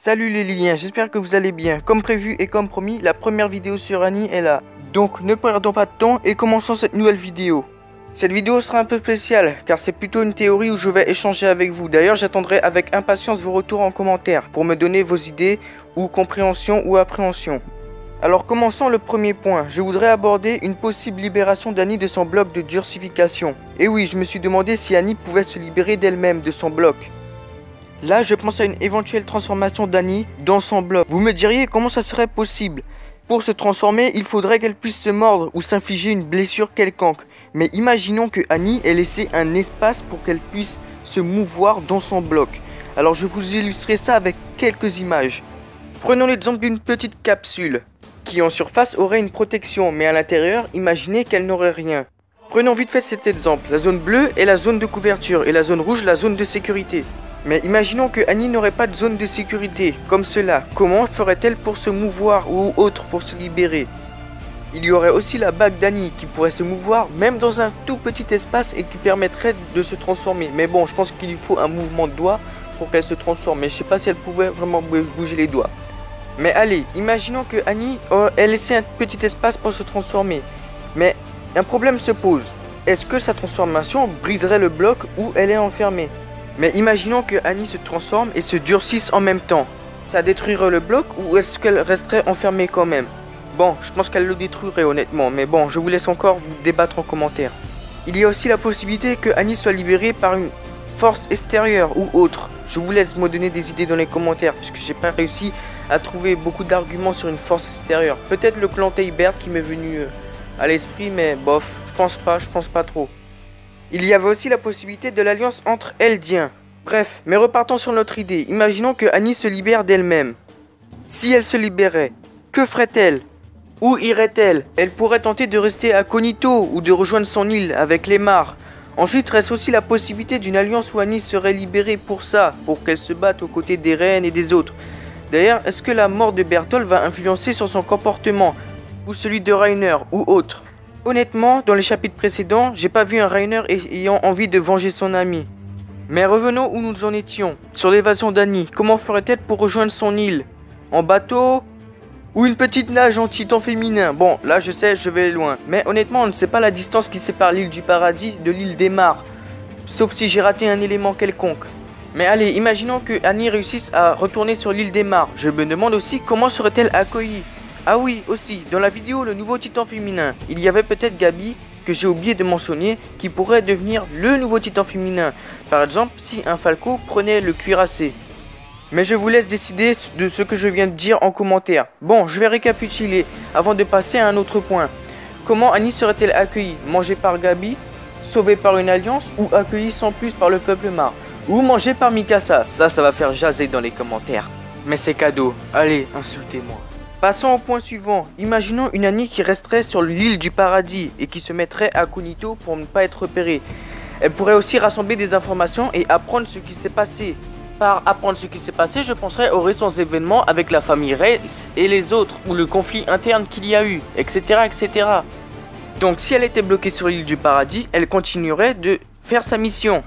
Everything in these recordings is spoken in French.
Salut les liens, j'espère que vous allez bien. Comme prévu et comme promis, la première vidéo sur Annie est là. Donc ne perdons pas de temps et commençons cette nouvelle vidéo. Cette vidéo sera un peu spéciale car c'est plutôt une théorie où je vais échanger avec vous. D'ailleurs j'attendrai avec impatience vos retours en commentaire pour me donner vos idées ou compréhension ou appréhension. Alors commençons le premier point. Je voudrais aborder une possible libération d'Annie de son bloc de durcification. Et oui, je me suis demandé si Annie pouvait se libérer d'elle-même de son bloc. Là, je pense à une éventuelle transformation d'Annie dans son bloc. Vous me diriez comment ça serait possible? Pour se transformer, il faudrait qu'elle puisse se mordre ou s'infliger une blessure quelconque. Mais imaginons que Annie ait laissé un espace pour qu'elle puisse se mouvoir dans son bloc. Alors je vais vous illustrer ça avec quelques images. Prenons l'exemple d'une petite capsule qui en surface aurait une protection, mais à l'intérieur, imaginez qu'elle n'aurait rien. Prenons vite fait cet exemple. La zone bleue est la zone de couverture et la zone rouge la zone de sécurité. Mais imaginons que Annie n'aurait pas de zone de sécurité, comme cela. Comment ferait-elle pour se mouvoir ou autre pour se libérer? Il y aurait aussi la bague d'Annie qui pourrait se mouvoir même dans un tout petit espace et qui permettrait de se transformer. Mais bon, je pense qu'il lui faut un mouvement de doigt pour qu'elle se transforme. Mais je sais pas si elle pouvait vraiment bouger les doigts. Mais allez, imaginons que Annie ait laissé un petit espace pour se transformer. Mais un problème se pose. Est-ce que sa transformation briserait le bloc où elle est enfermée? Mais imaginons que Annie se transforme et se durcisse en même temps. Ça détruirait le bloc ou est-ce qu'elle resterait enfermée quand même? Bon, je pense qu'elle le détruirait honnêtement, mais bon, je vous laisse encore vous débattre en commentaire. Il y a aussi la possibilité que Annie soit libérée par une force extérieure ou autre. Je vous laisse me donner des idées dans les commentaires puisque j'ai pas réussi à trouver beaucoup d'arguments sur une force extérieure. Peut-être le clan Taibert qui m'est venu à l'esprit, mais bof, je pense pas trop. Il y avait aussi la possibilité de l'alliance entre Eldiens. Bref, mais repartons sur notre idée. Imaginons que Annie se libère d'elle-même. Si elle se libérait, que ferait-elle? Où irait-elle? Elle pourrait tenter de rester à Cognito ou de rejoindre son île avec les mares. Ensuite reste aussi la possibilité d'une alliance où Annie serait libérée pour ça, pour qu'elle se batte aux côtés des reines et des autres. D'ailleurs, est-ce que la mort de Bertholdt va influencer sur son comportement? Ou celui de Rainer ou autre? Honnêtement, dans les chapitres précédents, j'ai pas vu un Rainer ayant envie de venger son ami. Mais revenons où nous en étions. Sur l'évasion d'Annie, comment ferait-elle pour rejoindre son île? En bateau? Ou une petite nage en titan féminin? Bon, là je sais, je vais loin. Mais honnêtement, on ne sait pas la distance qui sépare l'île du paradis de l'île des mares. Sauf si j'ai raté un élément quelconque. Mais allez, imaginons que Annie réussisse à retourner sur l'île des mares. Je me demande aussi comment serait-elle accueillie. Ah oui, aussi, dans la vidéo le nouveau titan féminin, il y avait peut-être Gabi, que j'ai oublié de mentionner, qui pourrait devenir le nouveau titan féminin. Par exemple, si un Falco prenait le cuirassé. Mais je vous laisse décider de ce que je viens de dire en commentaire. Bon, je vais récapituler avant de passer à un autre point. Comment Annie serait-elle accueillie? Mangée par Gabi? Sauvée par une alliance? Ou accueillie sans plus par le peuple mare? Ou mangée par Mikasa? Ça va faire jaser dans les commentaires. Mais c'est cadeau. Allez, insultez-moi. Passons au point suivant. Imaginons une Annie qui resterait sur l'île du paradis et qui se mettrait à Cognito pour ne pas être repérée. Elle pourrait aussi rassembler des informations et apprendre ce qui s'est passé. Par apprendre ce qui s'est passé, je penserais aux récents événements avec la famille Reis et les autres, ou le conflit interne qu'il y a eu, etc., etc. Donc si elle était bloquée sur l'île du paradis, elle continuerait de faire sa mission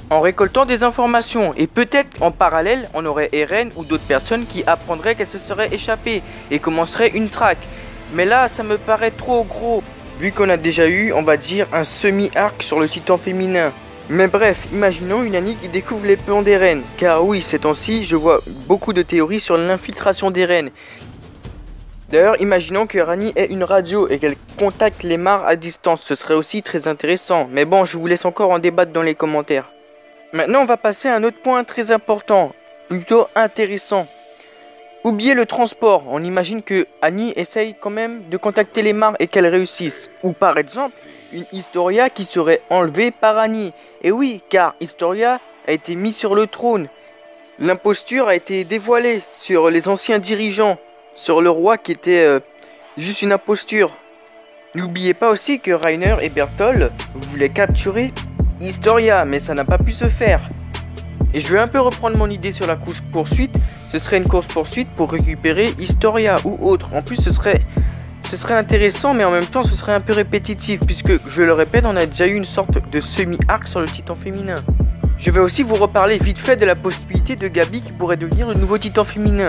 en récoltant des informations, et peut-être en parallèle on aurait Eren ou d'autres personnes qui apprendraient qu'elle se serait échappée et commencerait une traque. Mais là ça me paraît trop gros, vu qu'on a déjà eu, on va dire, un semi-arc sur le titan féminin. Mais bref, imaginons une Annie qui découvre les plans d'Eren, car oui, ces temps-ci je vois beaucoup de théories sur l'infiltration d'Eren. D'ailleurs, imaginons que Annie ait une radio et qu'elle contacte les mares à distance, ce serait aussi très intéressant. Mais bon, je vous laisse encore en débattre dans les commentaires. Maintenant, on va passer à un autre point très important, plutôt intéressant. Oubliez le transport, on imagine que Annie essaye quand même de contacter les mares et qu'elle réussisse. Ou par exemple, une Historia qui serait enlevée par Annie. Et oui, car Historia a été mise sur le trône. L'imposture a été dévoilée sur les anciens dirigeants, sur le roi qui était juste une imposture. N'oubliez pas aussi que Rainer et Bertholdt voulaient capturer Historia, mais ça n'a pas pu se faire. Et je vais un peu reprendre mon idée sur la course-poursuite. Ce serait une course-poursuite pour récupérer Historia ou autre. En plus, ce serait intéressant, mais en même temps, ce serait un peu répétitif. Puisque, je le répète, on a déjà eu une sorte de semi-arc sur le titan féminin. Je vais aussi vous reparler vite fait de la possibilité de Gabi qui pourrait devenir le nouveau titan féminin,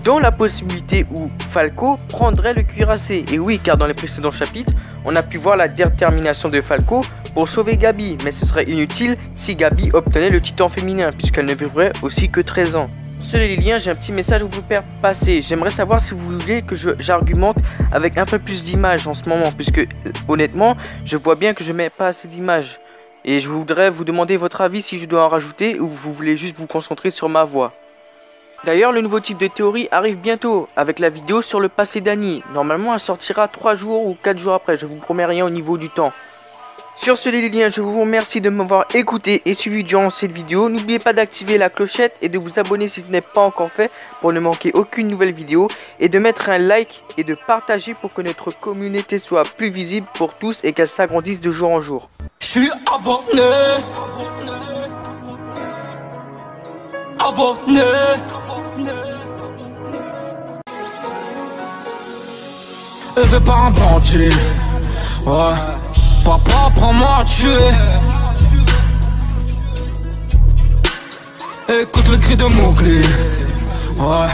dans la possibilité où Falco prendrait le cuirassé. Et oui, car dans les précédents chapitres, on a pu voir la détermination de Falco pour sauver Gabi, mais ce serait inutile si Gabi obtenait le titan féminin, puisqu'elle ne vivrait aussi que 13 ans. Sur les liens, j'ai un petit message à vous faire passer. J'aimerais savoir si vous voulez que j'argumente avec un peu plus d'images en ce moment, puisque honnêtement, je vois bien que je mets pas assez d'images. Et je voudrais vous demander votre avis si je dois en rajouter ou vous voulez juste vous concentrer sur ma voix. D'ailleurs, le nouveau type de théorie arrive bientôt avec la vidéo sur le passé d'Annie. Normalement, elle sortira 3 jours ou 4 jours après, je vous promets rien au niveau du temps. Sur ce les liens, je vous remercie de m'avoir écouté et suivi durant cette vidéo. N'oubliez pas d'activer la clochette et de vous abonner si ce n'est pas encore fait pour ne manquer aucune nouvelle vidéo. Et de mettre un like et de partager pour que notre communauté soit plus visible pour tous et qu'elle s'agrandisse de jour en jour. Je suis abonné. Élevé par un bandit. Ouais. Papa, prends-moi à tuer. Écoute le cri de Mowgli. Ouais.